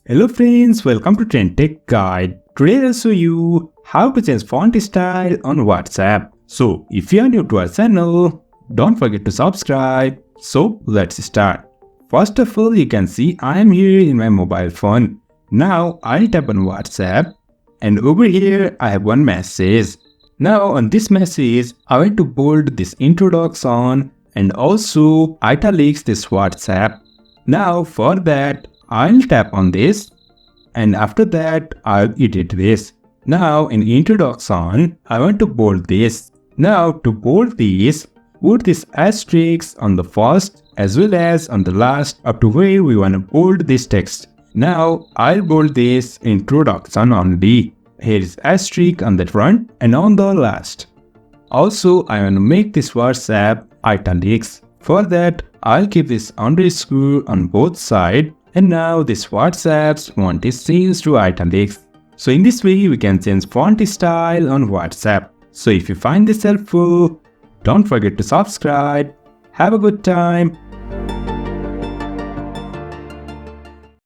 Hello friends, welcome to TrendTechGuide. Today I'll show you how to change font style on WhatsApp. So if you are new to our channel, don't forget to subscribe. So let's start. First of all, you can see I am here in my mobile phone. Now I'll tap on WhatsApp and over here I have one message. Now on this message, I want to bold this introduction and also italics this WhatsApp. Now for that, I'll tap on this and after that I'll edit this. Now in introduction, I want to bold this. Now to bold this, put this asterisk on the first as well as on the last up to where we want to bold this text. Now I'll bold this introduction only. Here is asterisk on the front and on the last. Also I want to make this WhatsApp italics. For that I'll keep this underscore on both sides. And now this WhatsApp's font is changed to italics. So in this way we can change font style on WhatsApp. So if you find this helpful, don't forget to subscribe. Have a good time.